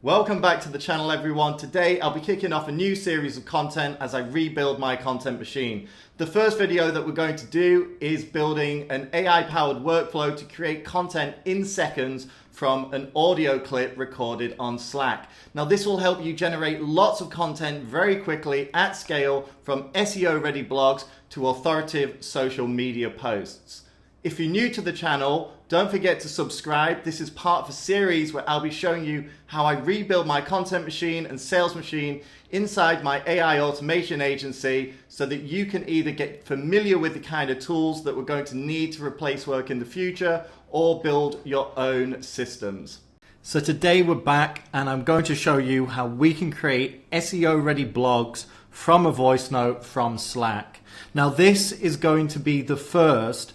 Welcome back to the channel, everyone. Today I'll be kicking off a new series of content as I rebuild my content machine. The first video that we're going to do is building an AI-powered workflow to create content in seconds from an audio clip recorded on Slack. Now this will help you generate lots of content very quickly at scale, from SEO-ready blogs to authoritative social media posts. If you're new to the channel, don't forget to subscribe. This is part of a series where I'll be showing you how I rebuild my content machine and sales machine inside my AI automation agency so that you can either get familiar with the kind of tools that we're going to need to replace work in the future or build your own systems. So today we're back and I'm going to show you how we can create SEO-ready blogs from a voice note from Slack. Now this is going to be the first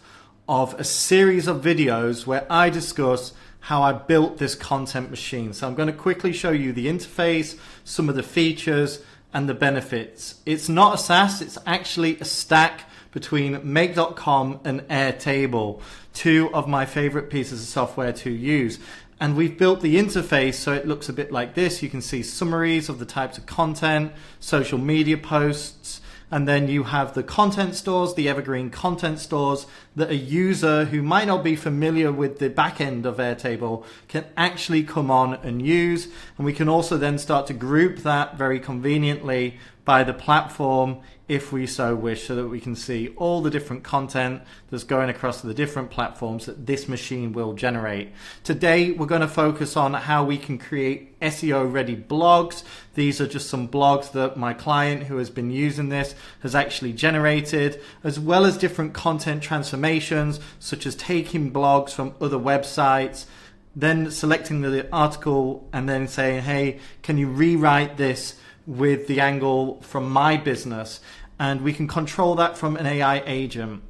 of a series of videos where I discuss how I built this content machine. So I'm going to quickly show you the interface, some of the features and the benefits. It's not a SaaS, it's actually a stack between Make.com and Airtable, two of my favorite pieces of software to use. And we've built the interface so it looks a bit like this. You can see summaries of the types of content, social media posts, and then you have the content stores, the evergreen content stores that a user who might not be familiar with the back end of Airtable can actually come on and use. And we can also then start to group that very conveniently by the platform if we so wish, so that we can see all the different content that's going across the different platforms that this machine will generate. Today we're going to focus on how we can create SEO ready blogs. These are just some blogs that my client who has been using this has actually generated, as well as different content transformations such as taking blogs from other websites, then selecting the article and then saying, hey, can you rewrite this with the angle from my business? And we can control that from an AI agent.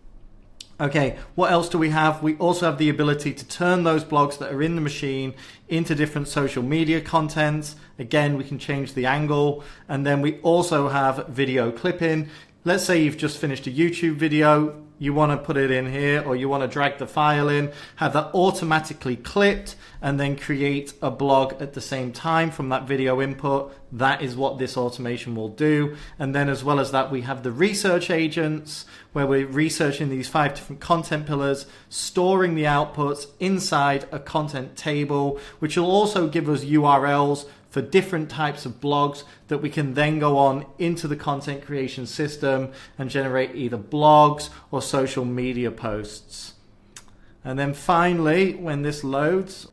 Okay, what else do we have? We also have the ability to turn those blogs that are in the machine into different social media contents. Again, we can change the angle. And then we also have video clipping. Let's say you've just finished a YouTube video, you want to put it in here, or you want to drag the file in, have that automatically clipped, and then create a blog at the same time from that video input. That is what this automation will do. And then as well as that, we have the research agents where we're researching these 5 different content pillars, storing the outputs inside a content table, which will also give us URLs for different types of blogs that we can then go on into the content creation system and generate either blogs or social media posts. And then finally, when this loads,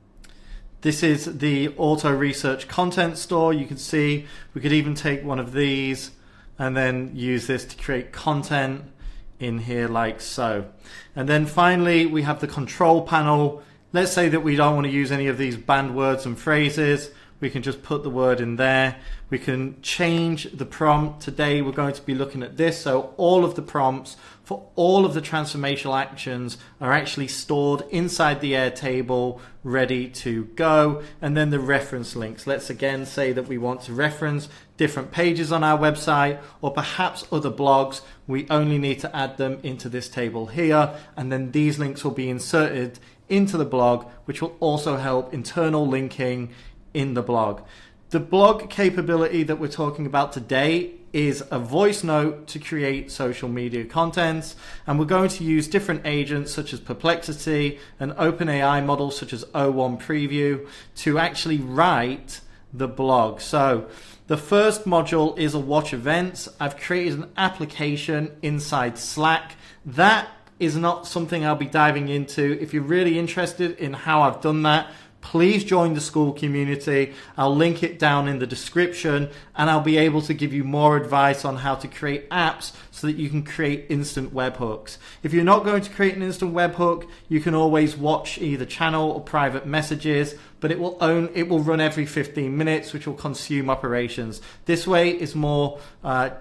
this is the auto research content store. You can see we could even take one of these and then use this to create content in here like so. And then finally, we have the control panel. Let's say that we don't want to use any of these banned words and phrases. We can just put the word in there. We can change the prompt. Today we're going to be looking at this. So all of the prompts for all of the transformational actions are actually stored inside the Airtable, ready to go. And then the reference links. Let's again say that we want to reference different pages on our website or perhaps other blogs. We only need to add them into this table here. And then these links will be inserted into the blog, which will also help internal linking in the blog. The blog capability that we're talking about today is a voice note to create social media contents, and we're going to use different agents such as Perplexity and OpenAI models such as O1 Preview to actually write the blog. So the first module is a watch events. I've created an application inside Slack. That is not something I'll be diving into. If you're really interested in how I've done that, please join the school community. I'll link it down in the description, and I'll be able to give you more advice on how to create apps so that you can create instant webhooks. If you're not going to create an instant webhook, you can always watch either channel or private messages, but it will run every 15 minutes, which will consume operations. This way it's more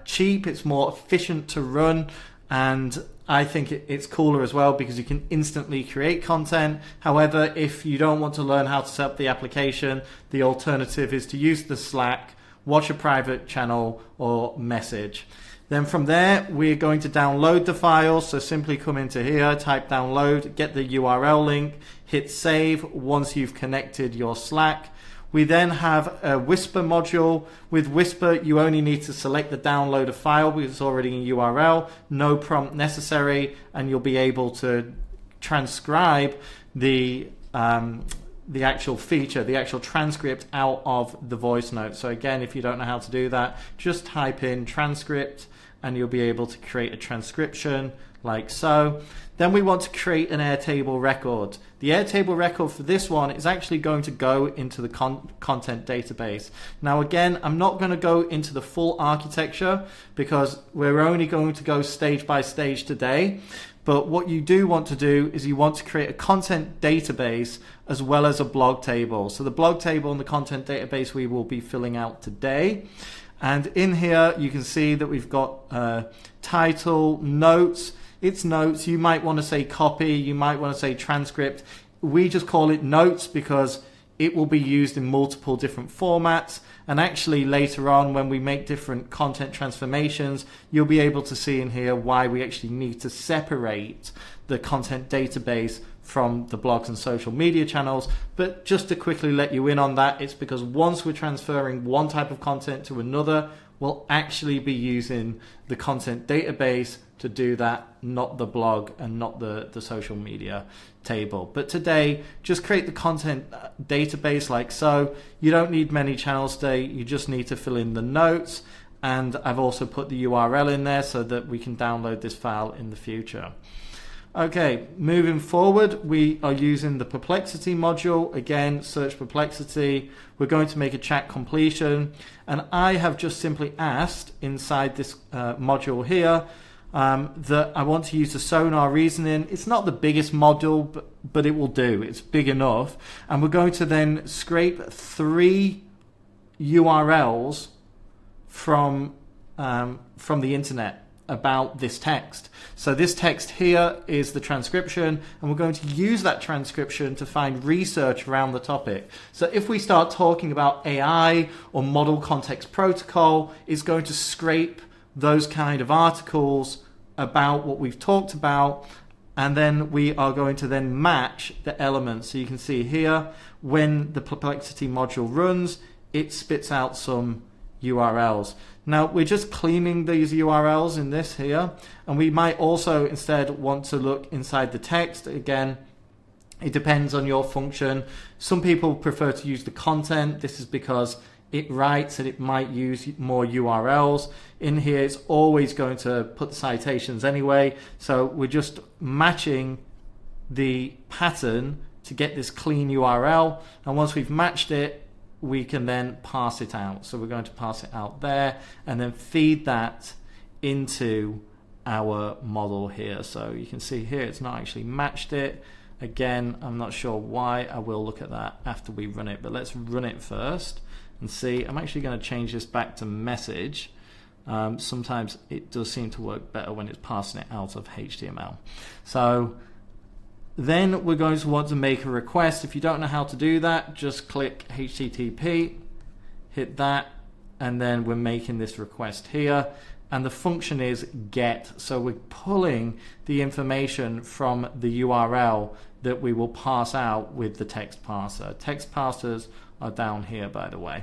cheap, it's more efficient to run, and I think it's cooler as well because you can instantly create content. However, if you don't want to learn how to set up the application, the alternative is to use the Slack, watch a private channel or message. Then from there, we're going to download the file. So simply come into here, type download, get the URL link, hit save once you've connected your Slack. We then have a Whisper module. With Whisper, you only need to select the download a file because it's already in URL, no prompt necessary, and you'll be able to transcribe the actual feature, the actual transcript out of the voice note. So again, if you don't know how to do that, just type in transcript and you'll be able to create a transcription like so. Then we want to create an Airtable record. The Airtable record for this one is actually going to go into the content database. Now again, I'm not going to go into the full architecture because we're only going to go stage by stage today. But what you do want to do is you want to create a content database as well as a blog table. So the blog table and the content database we will be filling out today. And in here you can see that we've got title, notes. It's notes. You might want to say copy, you might want to say transcript. We just call it notes because it will be used in multiple different formats. And actually later on when we make different content transformations, you'll be able to see in here why we actually need to separate the content database from the blogs and social media channels. But just to quickly let you in on that, it's because once we're transferring one type of content to another, we'll actually be using the content database to do that, not the blog and not the social media table. But today, just create the content database like so. You don't need many channels today, you just need to fill in the notes. And I've also put the URL in there so that we can download this file in the future. Okay, moving forward, we are using the Perplexity module. Again, search Perplexity. We're going to make a chat completion. And I have just simply asked inside this module here that I want to use the sonar reasoning. It's not the biggest module, but it will do. It's big enough. And we're going to then scrape 3 URLs from the internet about this text. So this text here is the transcription, and we're going to use that transcription to find research around the topic. So if we start talking about AI or model context protocol, it's going to scrape those kind of articles about what we've talked about, and then we are going to then match the elements. So you can see here, when the Perplexity module runs, it spits out some URLs. Now we're just cleaning these URLs in this here, and we might also instead want to look inside the text. Again, it depends on your function. Some people prefer to use the content. This is because it writes and it might use more URLs. In here it's always going to put the citations anyway, so we're just matching the pattern to get this clean URL, and once we've matched it, we can then pass it out. So we're going to pass it out there and then feed that into our model here. So you can see here it's not actually matched it. Again, I'm not sure why. I will look at that after we run it, but let's run it first and see. I'm actually going to change this back to message. Sometimes it does seem to work better when it's passing it out of HTML. So then we're going to want to make a request. If you don't know how to do that, just click HTTP, hit that, and then we're making this request here. And the function is get. So we're pulling the information from the URL that we will pass out with the text parser. Text parsers are down here, by the way.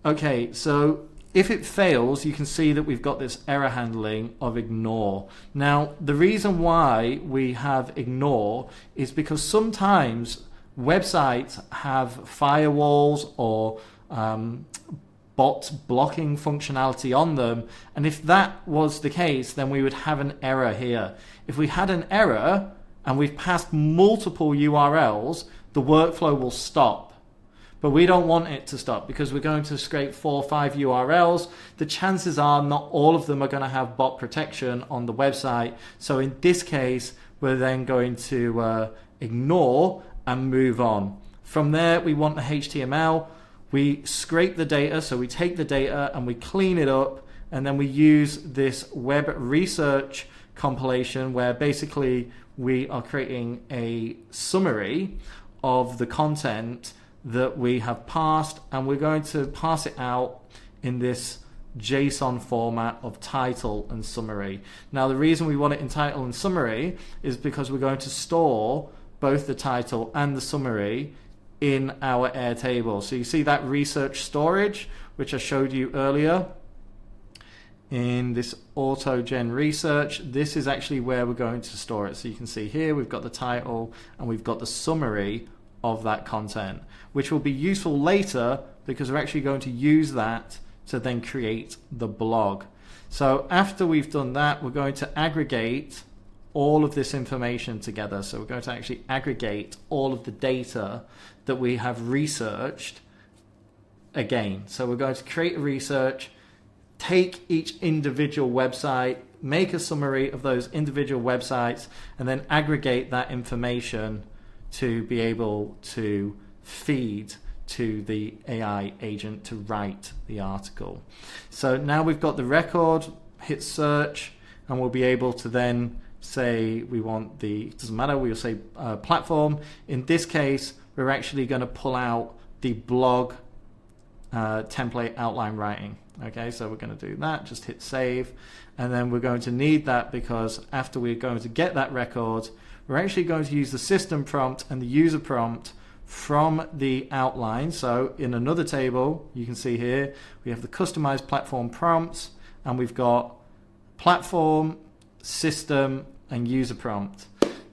Okay, so if it fails, you can see that we've got this error handling of ignore. Now, the reason why we have ignore is because sometimes websites have firewalls or bot blocking functionality on them. And if that was the case, then we would have an error here. If we had an error and we've passed multiple URLs, the workflow will stop. But we don't want it to stop because we're going to scrape 4 or 5 URLs. The chances are not all of them are going to have bot protection on the website. So in this case, we're then going to ignore and move on. From there, we want the HTML. We scrape the data, so we take the data and we clean it up, and then we use this web research compilation where basically we are creating a summary of the content that we have passed, and we're going to pass it out in this JSON format of title and summary. Now the reason we want it in title and summary is because we're going to store both the title and the summary in our Airtable. So you see that research storage, which I showed you earlier in this auto-gen research. This is actually where we're going to store it. So you can see here we've got the title and we've got the summary of that content, which will be useful later because we're actually going to use that to then create the blog. So after we've done that, we're going to aggregate all of this information together. So we're going to actually aggregate all of the data that we have researched again. So we're going to create a research, take each individual website, make a summary of those individual websites, and then aggregate that information to be able to feed to the AI agent to write the article. So now we've got the record, hit search, and we'll be able to then say we want the, it doesn't matter, we'll say platform. In this case, we're actually going to pull out the blog template outline writing. Okay, so we're going to do that, just hit save, and then we're going to need that because after we're going to get that record, we're actually going to use the system prompt and the user prompt from the outline. So in another table, you can see here, we have the customized platform prompts, and we've got platform, system, and user prompt.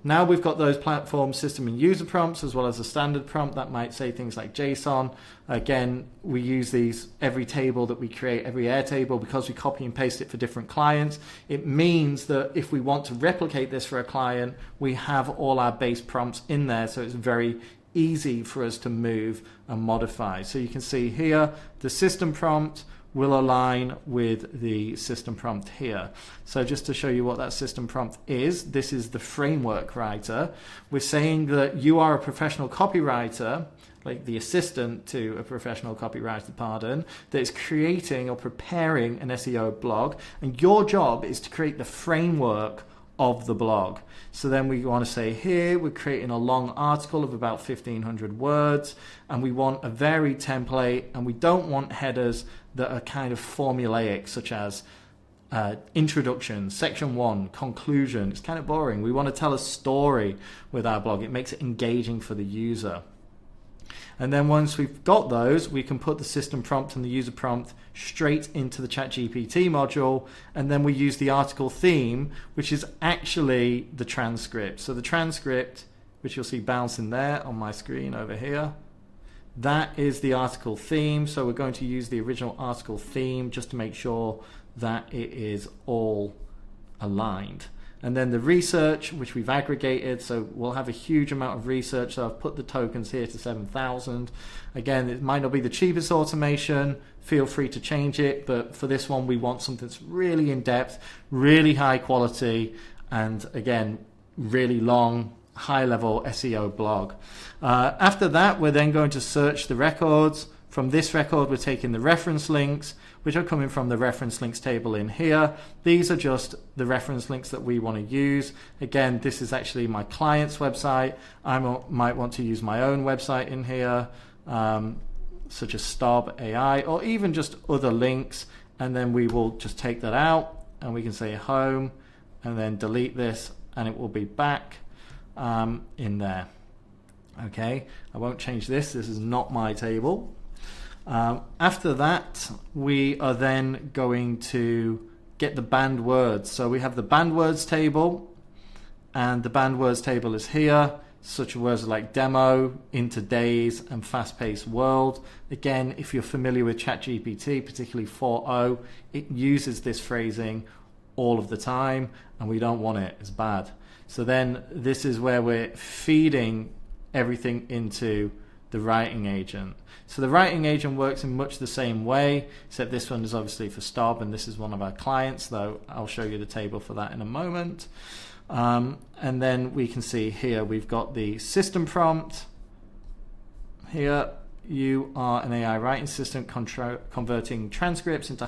Now we've got those platform, system, and user prompts as well as a standard prompt that might say things like JSON. Again, we use these every table that we create, every Airtable, because we copy and paste it for different clients. It means that if we want to replicate this for a client, we have all our base prompts in there, so it's very easy for us to move and modify. So you can see here the system prompt will align with the system prompt here. So just to show you what that system prompt is, this is the framework writer. We're saying that you are a professional copywriter, like the assistant to a professional copywriter, pardon, that is creating or preparing an SEO blog, and your job is to create the framework of the blog. So then we want to say here we're creating a long article of about 1,500 words, and we want a varied template, and we don't want headers that are kind of formulaic, such as introduction, section 1, conclusion. It's kind of boring. We want to tell a story with our blog. It makes it engaging for the user. And then once we've got those, we can put the system prompt and the user prompt straight into the ChatGPT module, and then we use the article theme, which is actually the transcript. So the transcript, which you'll see bouncing there on my screen over here, that is the article theme. So we're going to use the original article theme just to make sure that it is all aligned. And then the research, which we've aggregated, so we'll have a huge amount of research. So I've put the tokens here to 7,000. Again, it might not be the cheapest automation. Feel free to change it. But for this one, we want something that's really in-depth, really high quality, and again, really long, high-level SEO blog. After that, we're then going to search the records. From this record, we're taking the reference links, which are coming from the reference links table in here. These are just the reference links that we want to use. Again, this is actually my client's website. I might want to use my own website in here, such as Starb AI, or even just other links. And then we will just take that out, and we can say home, and then delete this, and it will be back in there. Okay, I won't change this. This is not my table. After that, we are then going to get the banned words. So we have the banned words table, and the banned words table is here. Such words like demo, in today's, and fast-paced world. Again, if you're familiar with ChatGPT, particularly 4.0, it uses this phrasing all of the time, and we don't want it. It's bad. So then this is where we're feeding everything into the writing agent. So the writing agent works in much the same way, except this one is obviously for Starb, and this is one of our clients, though I'll show you the table for that in a moment. And then we can see here we've got the system prompt. Here, you are an AI writing system converting transcripts into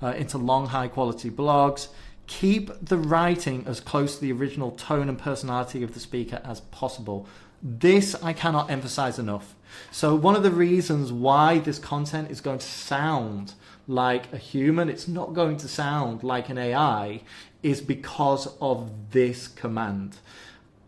into long high quality blogs. Keep the writing as close to the original tone and personality of the speaker as possible. This I cannot emphasize enough. So one of the reasons why this content is going to sound like a human, it's not going to sound like an AI, is because of this command.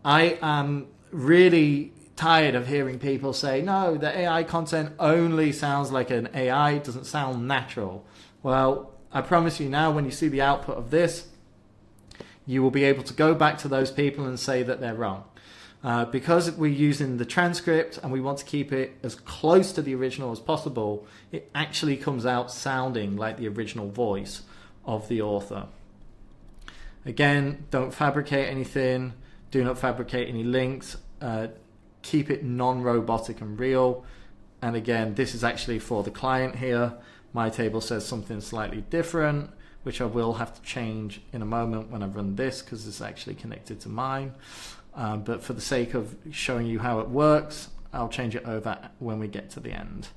I am really tired of hearing people say, no, the AI content only sounds like an AI, it doesn't sound natural. Well, I promise you now, when you see the output of this, you will be able to go back to those people and say that they're wrong. Because we're using the transcript and we want to keep it as close to the original as possible, it actually comes out sounding like the original voice of the author. Again, don't fabricate anything, do not fabricate any links, keep it non-robotic and real. And again, this is actually for the client here. My table says something slightly different, which I will have to change in a moment when I run this, because it's actually connected to mine. But for the sake of showing you how it works, I'll change it over when we get to the end.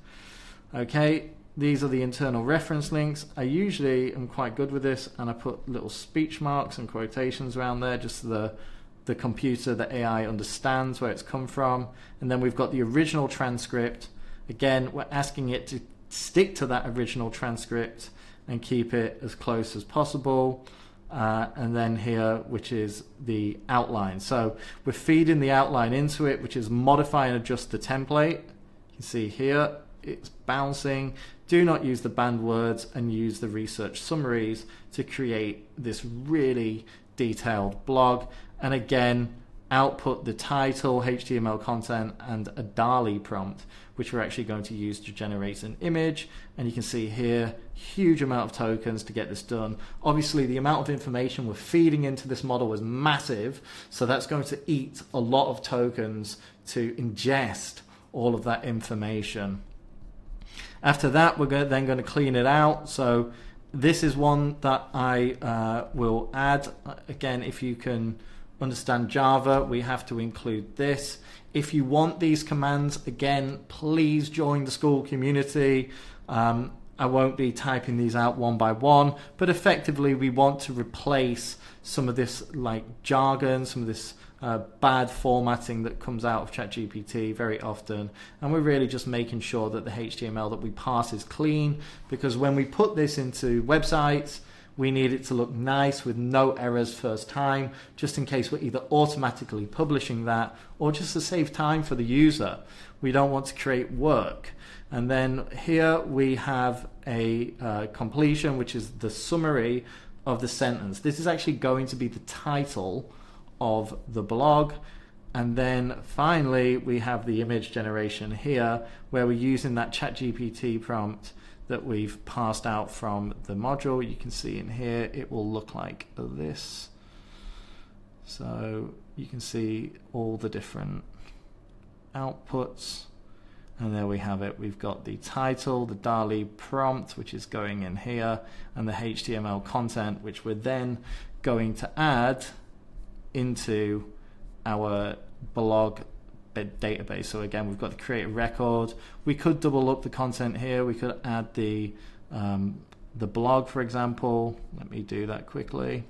Okay, these are the internal reference links. I usually am quite good with this, and I put little speech marks and quotations around there, just so the computer, the AI, understands where it's come from. And then we've got the original transcript. Again, we're asking it to stick to that original transcript and keep it as close as possible. And then here, which is the outline. So we're feeding the outline into it, which is modify and adjust the template. You can see here, it's bouncing. Do not use the banned words, and use the research summaries to create this really detailed blog. And again, output the title, HTML content, and a DALL-E prompt, which we're actually going to use to generate an image. And you can see here, huge amount of tokens to get this done. Obviously, the amount of information we're feeding into this model is massive, so that's going to eat a lot of tokens to ingest all of that information. After that, we're then going to clean it out. So this is one that I will add. Again, if you can understand Java, we have to include this. If you want these commands, again, please join the school community. I won't be typing these out one by one, but effectively we want to replace some of this like jargon, some of this bad formatting that comes out of ChatGPT very often. And we're really just making sure that the HTML that we pass is clean, because when we put this into websites, we need it to look nice with no errors first time, just in case we're either automatically publishing that or just to save time for the user. We don't want to create work. And then here we have a completion, which is the summary of the sentence. This is actually going to be the title of the blog. And then finally, we have the image generation here, where we're using that ChatGPT prompt that we've passed out from the module. You can see in here, it will look like this. So you can see all the different outputs. And there we have it. We've got the title, the DALL-E prompt, which is going in here, and the HTML content, which we're then going to add into our blog database. So again, we've got the create a record. We could double up the content here. We could add the blog, for example. Let me do that quickly.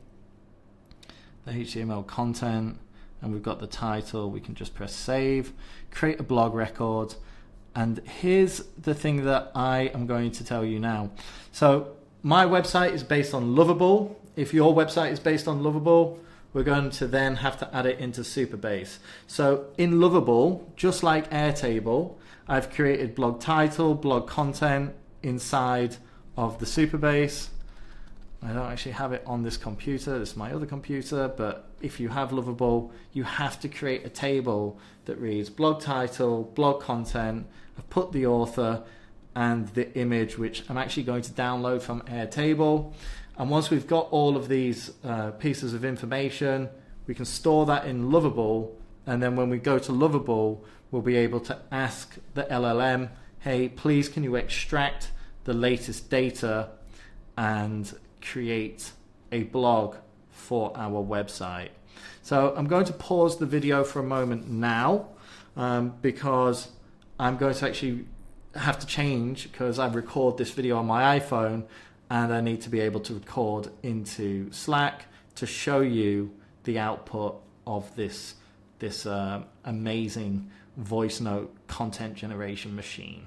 The HTML content, and we've got the title. We can just press save, create a blog record. And here's the thing that I am going to tell you now. So my website is based on Lovable. If your website is based on Lovable, we're going to then have to add it into Supabase. So in Lovable, just like Airtable, I've created blog title, blog content inside of the Supabase. I don't actually have it on this computer. This is my other computer, but if you have Lovable, you have to create a table that reads blog title, blog content. I've put the author and the image, which I'm actually going to download from Airtable. And once we've got all of these pieces of information, we can store that in Lovable. And then when we go to Lovable, we'll be able to ask the LLM, hey, please can you extract the latest data and create a blog for our website. So I'm going to pause the video for a moment now because I'm going to actually have to change, because I record this video on my iPhone and I need to be able to record into Slack to show you the output of this amazing voice note content generation machine.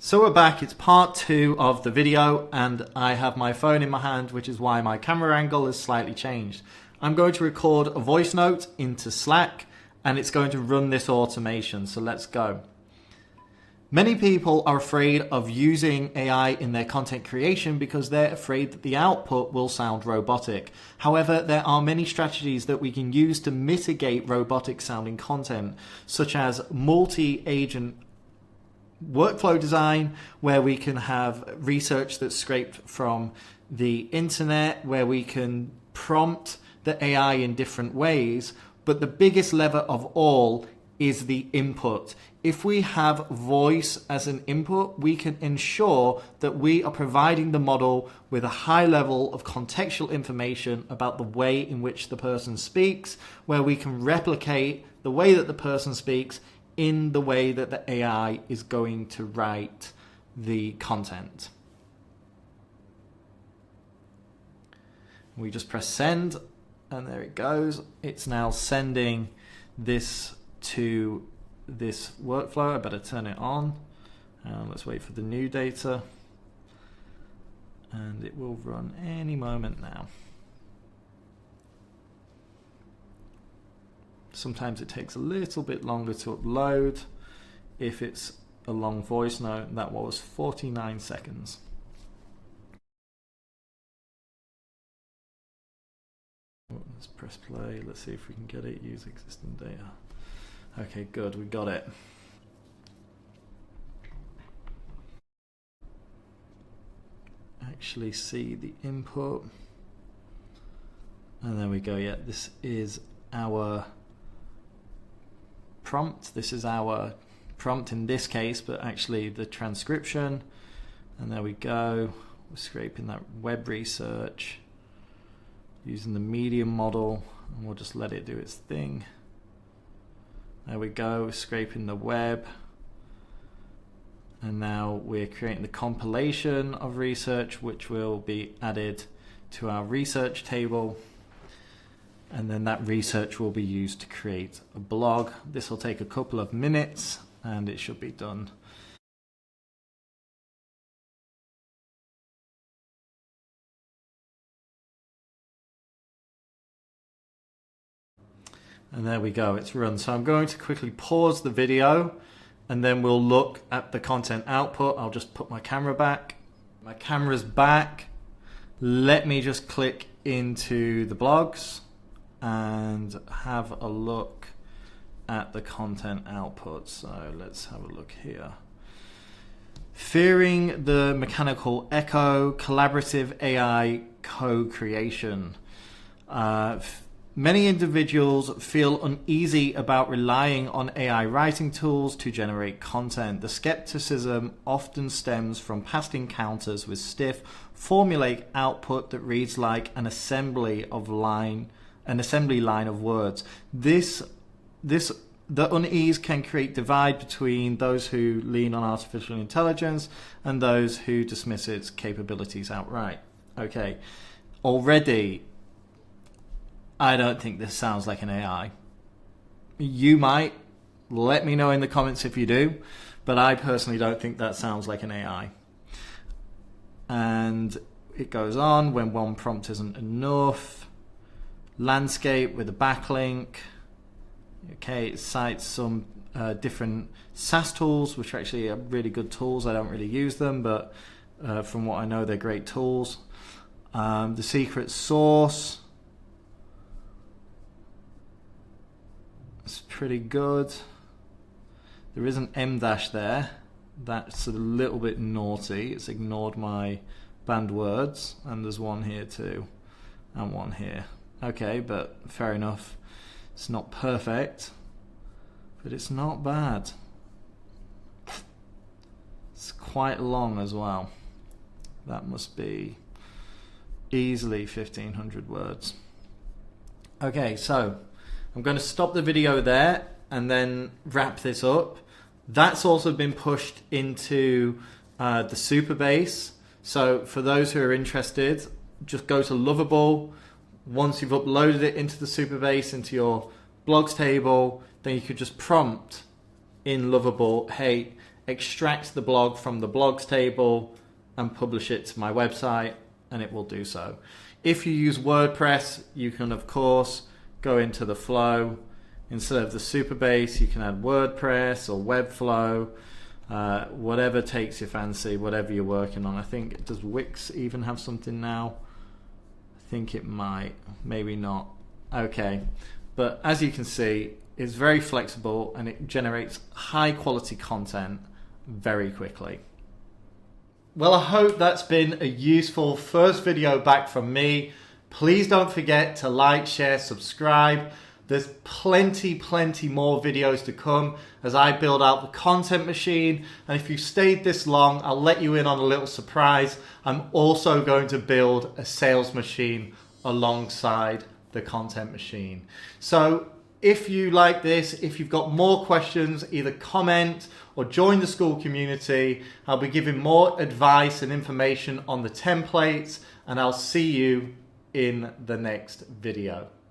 So we're back, it's part 2 of the video, and I have my phone in my hand, which is why my camera angle is slightly changed. I'm going to record a voice note into Slack, and it's going to run this automation. So let's go. Many people are afraid of using AI in their content creation because they're afraid that the output will sound robotic. However, there are many strategies that we can use to mitigate robotic sounding content, such as multi-agent workflow design, where we can have research that's scraped from the internet, where we can prompt the AI in different ways. But the biggest lever of all is the input. If we have voice as an input, we can ensure that we are providing the model with a high level of contextual information about the way in which the person speaks, where we can replicate the way that the person speaks in the way that the AI is going to write the content. We just press send, and there it goes. It's now sending this to this workflow. I better turn it on. Let's wait for the new data, and it will run any moment now. Sometimes it takes a little bit longer to upload if it's a long voice note. That was 49 seconds. Let's press play. Let's see if we can get it. Use existing data. Okay, good. We got it. Actually see the input. And there we go. Yeah, this is our prompt. This is our prompt in this case, but actually the transcription. And there we go. We're scraping that web research using the medium model, and we'll just let it do its thing. There we go. We're scraping the web. And now we're creating the compilation of research, which will be added to our research table. And then that research will be used to create a blog. This will take a couple of minutes, and it should be done. And there we go, it's run. So I'm going to quickly pause the video, and then we'll look at the content output. I'll just put my camera back. My camera's back. Let me just click into the blogs and have a look at the content output. So let's have a look here. Fearing the mechanical echo, collaborative AI co-creation. Many individuals feel uneasy about relying on AI writing tools to generate content. The skepticism often stems from past encounters with stiff, formulaic output that reads like an assembly line of words. The unease can create divide between those who lean on artificial intelligence and those who dismiss its capabilities outright. Okay, already I don't think this sounds like an AI. You might. Let me know in the comments if you do, but I personally don't think that sounds like an AI. And it goes on, when one prompt isn't enough. Landscape with a backlink. Okay, it cites some different SaaS tools, which actually are really good tools. I don't really use them, but from what I know, they're great tools. The secret source. It's pretty good. There is an M dash there. That's a little bit naughty. It's ignored my banned words, and there's one here too, and one here. Okay, but fair enough. It's not perfect, but it's not bad. It's quite long as well. That must be easily 1,500 words. Okay, so I'm going to stop the video there and then wrap this up. That's also been pushed into the Supabase. So for those who are interested, just go to Lovable. Once you've uploaded it into the Supabase, into your blogs table, then you could just prompt in Lovable, hey, extract the blog from the blogs table and publish it to my website, and it will do so. If you use WordPress, you can of course go into the flow Instead of the Supabase, you can add WordPress or Webflow, whatever takes your fancy, whatever you're working on. I think, does Wix even have something now? I think it might, maybe not. Okay, but as you can see, it's very flexible and it generates high quality content very quickly. Well, I hope that's been a useful first video back from me. Please don't forget to like, share, subscribe. There's plenty more videos to come as I build out the content machine. And if you stayed this long, I'll let you in on a little surprise. I'm also going to build a sales machine alongside the content machine. So if you like this, if you've got more questions, either comment or join the school community. I'll be giving more advice and information on the templates, and I'll see you in the next video.